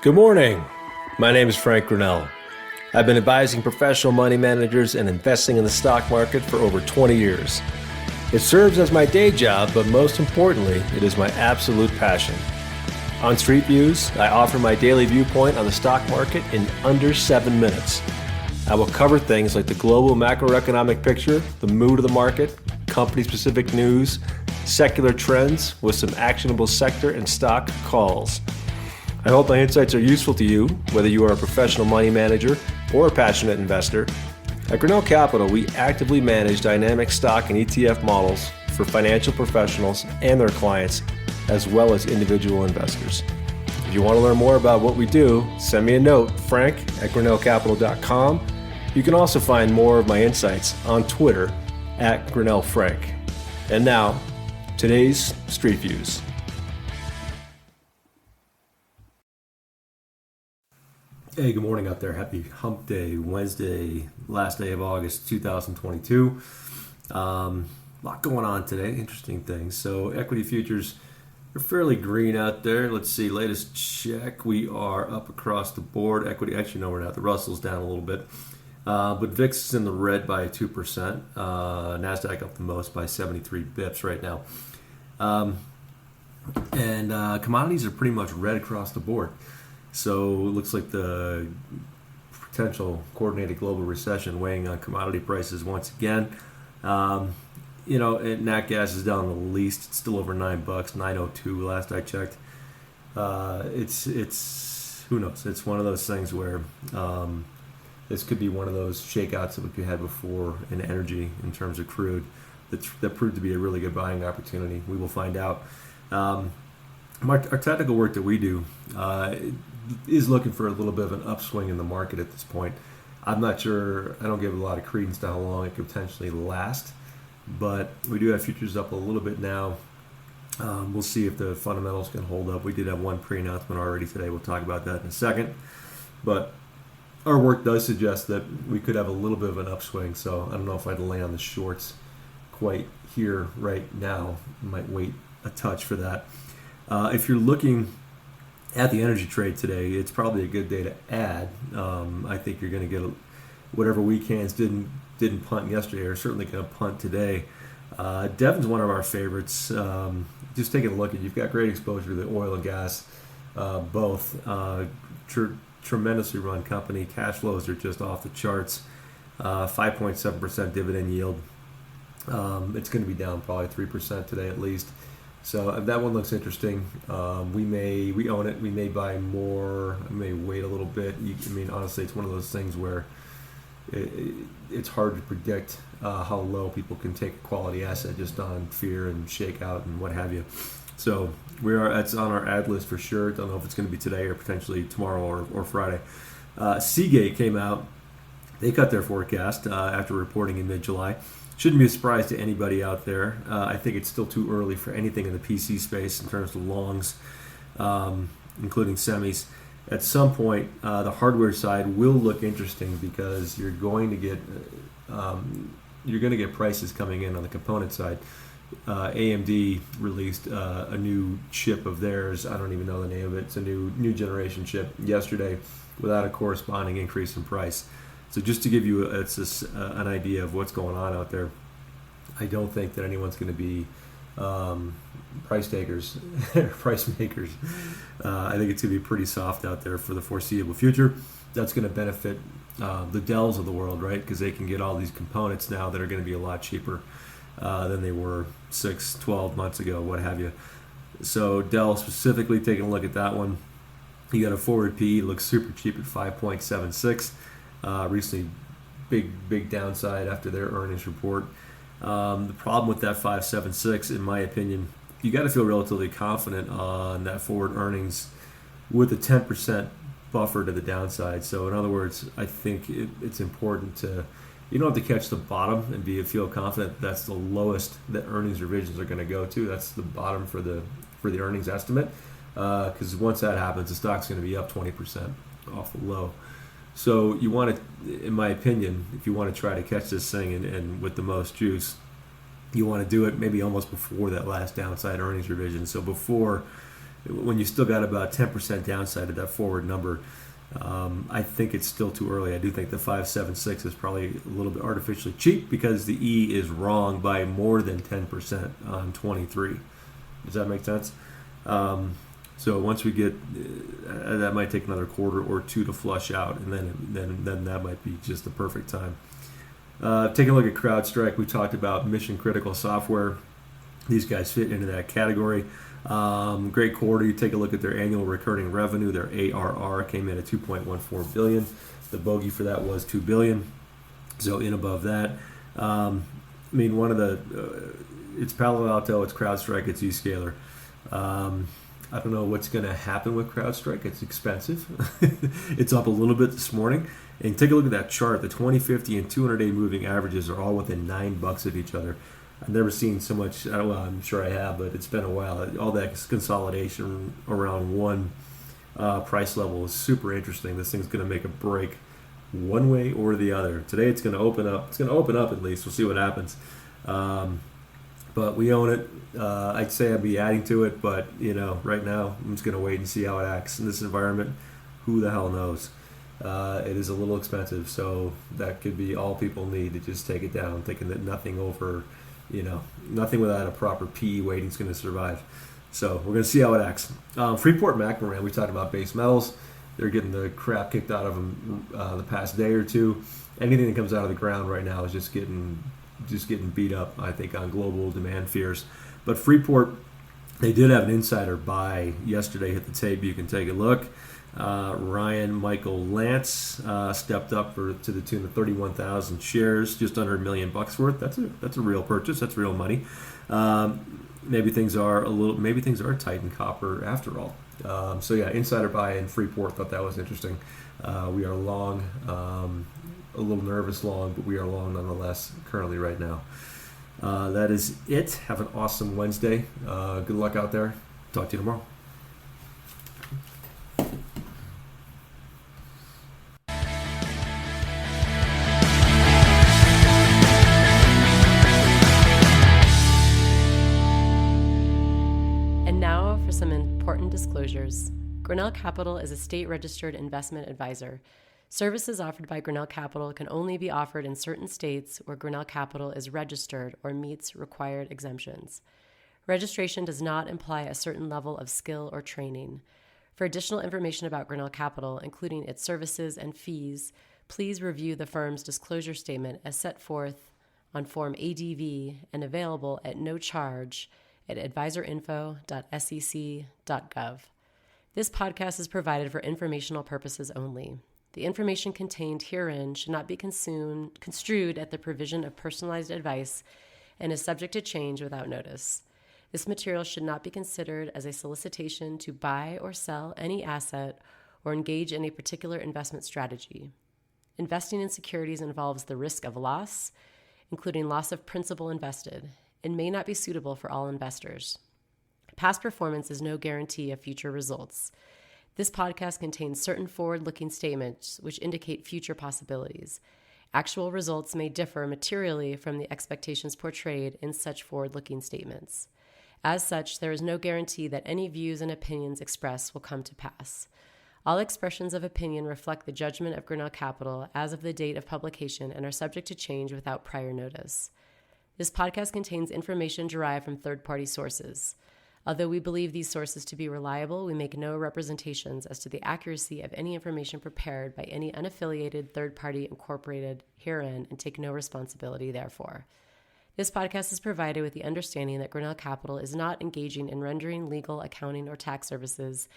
Good morning. My name is Frank Grinnell. I've been advising professional money managers and investing in the stock market for over 20 years. It serves as my day job, but most importantly, it is my absolute passion. On Street Views, I offer my daily viewpoint on the stock market in under 7 minutes. I will cover things like the global macroeconomic picture, the mood of the market, company-specific news, secular trends with some actionable sector and stock calls. I hope my insights are useful to you, whether you are a professional money manager or a passionate investor. At Grinnell Capital, we actively manage dynamic stock and ETF models for financial professionals and their clients, as well as individual investors. If you want to learn more about what we do, send me a note, frank@grinnellcapital.com. You can also find more of my insights on Twitter @GrinnellFrank. And now, today's Street Views. Hey, good morning out there. Happy Hump Day, Wednesday, last day of August 2022. A lot going on today, interesting things. So equity futures are fairly green out there. Let's see, latest check, we are up across the board. Equity, actually no, we're not. The Russell's down a little bit. But VIX is in the red by 2%. NASDAQ up the most by 73 bips right now. Commodities are pretty much red across the board. So it looks like the potential coordinated global recession weighing on commodity prices once again. Nat gas is down the least. It's still over $9, $9.02 last I checked. It's who knows? It's one of those things where this could be one of those shakeouts that we had before in energy in terms of crude that proved to be a really good buying opportunity. We will find out. Our technical work that we do is looking for a little bit of an upswing in the market at this point. I'm not sure, I don't give a lot of credence to how long it could potentially last, but we do have futures up a little bit now. We'll see if the fundamentals can hold up. We did have one pre-announcement already today. We'll talk about that in a second. But our work does suggest that we could have a little bit of an upswing, so I don't know if I'd lay on the shorts quite here right now. I might wait a touch for that. If you're looking at the energy trade today, it's probably a good day to add. I think you're going to get whatever weekends didn't punt yesterday are certainly going to punt today. Devon's one of our favorites. Just taking a look at, you've got great exposure to the oil and gas, both. Tremendously run company. Cash flows are just off the charts. 5.7% dividend yield. It's going to be down probably 3% today at least. So that one looks interesting. We own it. We may buy more. I may wait a little bit. Honestly, it's one of those things where it's hard to predict how low people can take a quality asset just on fear and shakeout and what have you. So it's on our ad list for sure. Don't know if it's going to be today or potentially tomorrow or Friday. Seagate came out. They cut their forecast after reporting in mid-July. Shouldn't be a surprise to anybody out there. I think it's still too early for anything in the PC space in terms of longs, including semis. At some point, the hardware side will look interesting because you're going to get prices coming in on the component side. AMD released a new chip of theirs. I don't even know the name of it. It's a new generation chip yesterday without a corresponding increase in price. So just to give you an idea of what's going on out there, I don't think that anyone's going to be price takers, price makers. I think it's going to be pretty soft out there for the foreseeable future. That's going to benefit the Dells of the world, right? Because they can get all these components now that are going to be a lot cheaper than they were 6, 12 months ago, what have you. So Dell specifically, taking a look at that one. You got a forward PE, looks super cheap at 5.76. Recently, big downside after their earnings report. The problem with that 5.76, in my opinion, you got to feel relatively confident on that forward earnings with a 10% buffer to the downside. So in other words, I think it's important to, you don't have to catch the bottom and feel confident that's the lowest that earnings revisions are going to go to. That's the bottom for the earnings estimate. Because once that happens, the stock's going to be up 20% off the low. So you want to, in my opinion, if you want to try to catch this thing and with the most juice, you want to do it maybe almost before that last downside earnings revision. So before when you still got about 10% downside of that forward number, I think it's still too early. I do think the 576 is probably a little bit artificially cheap because the E is wrong by more than 10% on 23. Does that make sense? So once we get, that might take another quarter or two to flush out, and then that might be just the perfect time. Take a look at CrowdStrike. We talked about mission critical software. These guys fit into that category. Great quarter. You take a look at their annual recurring revenue. Their ARR came in at $2.14 billion. The bogey for that was $2 billion. So in above that. One of the it's Palo Alto, it's CrowdStrike, it's Zscaler. I don't know what's going to happen with CrowdStrike. It's expensive. It's up a little bit this morning. And take a look at that chart. The 20, 50, and 200-day moving averages are all within $9 of each other. I've never seen so much. I'm sure I have, but it's been a while. All that consolidation around one price level is super interesting. This thing's going to make a break one way or the other. Today it's going to open up. It's going to open up at least. We'll see what happens. But we own it. I'd say I'd be adding to it, but right now I'm just going to wait and see how it acts in this environment. Who the hell knows? It is a little expensive, so that could be all people need to just take it down, thinking that nothing without a proper PE weighting is going to survive. So we're going to see how it acts. Freeport-McMoRan, we talked about base metals. They're getting the crap kicked out of them the past day or two. Anything that comes out of the ground right now is just getting beat up, I think, on global demand fears. But Freeport, they did have an insider buy yesterday. Hit the tape. You can take a look. Ryan Michael Lance stepped up to the tune of 31,000 shares, just under $1 million worth. That's a real purchase. That's real money. Maybe things are tight in copper after all. Insider buy in Freeport. Thought that was interesting. We are long, a little nervous long, but we are long nonetheless currently right now. That is it. Have an awesome Wednesday. Good luck out there. Talk to you tomorrow. Some important disclosures. Grinnell Capital is a state-registered investment advisor. Services offered by Grinnell Capital can only be offered in certain states where Grinnell Capital is registered or meets required exemptions. Registration does not imply a certain level of skill or training. For additional information about Grinnell Capital, including its services and fees, please review the firm's disclosure statement as set forth on Form ADV and available at no charge at advisorinfo.sec.gov. This podcast is provided for informational purposes only. The information contained herein should not be construed at the provision of personalized advice and is subject to change without notice. This material should not be considered as a solicitation to buy or sell any asset or engage in a particular investment strategy. Investing in securities involves the risk of loss, including loss of principal invested, and may not be suitable for all investors. Past performance is no guarantee of future results. This podcast contains certain forward-looking statements which indicate future possibilities. Actual results may differ materially from the expectations portrayed in such forward-looking statements. As such, there is no guarantee that any views and opinions expressed will come to pass. All expressions of opinion reflect the judgment of Grinnell Capital as of the date of publication and are subject to change without prior notice. This podcast contains information derived from third-party sources. Although we believe these sources to be reliable, we make no representations as to the accuracy of any information prepared by any unaffiliated third party incorporated herein and take no responsibility therefore. This podcast is provided with the understanding that Grinnell Capital is not engaging in rendering legal, accounting, or tax services,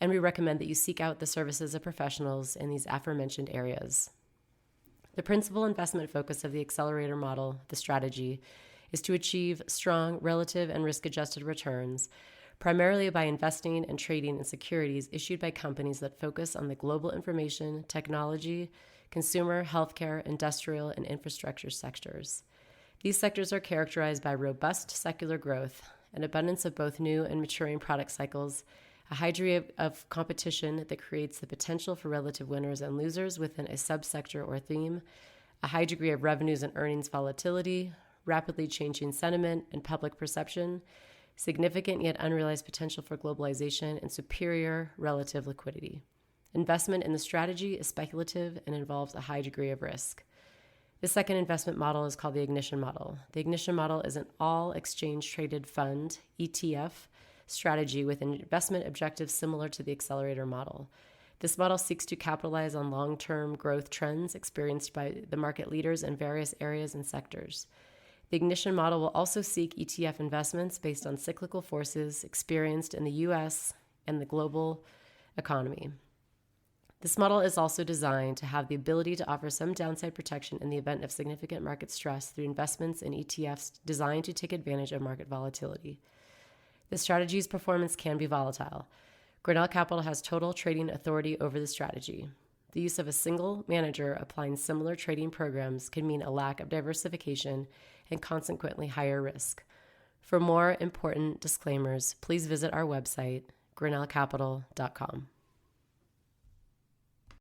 and we recommend that you seek out the services of professionals in these aforementioned areas. The principal investment focus of the accelerator model, the strategy, is to achieve strong relative and risk-adjusted returns, primarily by investing and trading in securities issued by companies that focus on the global information, technology, consumer, healthcare, industrial, and infrastructure sectors. These sectors are characterized by robust secular growth, an abundance of both new and maturing product cycles, a high degree of competition that creates the potential for relative winners and losers within a subsector or theme, a high degree of revenues and earnings volatility, rapidly changing sentiment and public perception, significant yet unrealized potential for globalization, and superior relative liquidity. Investment in the strategy is speculative and involves a high degree of risk. The second investment model is called the ignition model. The ignition model is an all-exchange traded fund, ETF, strategy with investment objectives similar to the accelerator model. This model seeks to capitalize on long-term growth trends experienced by the market leaders in various areas and sectors. The ignition model will also seek ETF investments based on cyclical forces experienced in the U.S. and the global economy. This model is also designed to have the ability to offer some downside protection in the event of significant market stress through investments in ETFs designed to take advantage of market volatility. The strategy's performance can be volatile. Grinnell Capital has total trading authority over the strategy. The use of a single manager applying similar trading programs can mean a lack of diversification and consequently higher risk. For more important disclaimers, please visit our website, Grinnellcapital.com.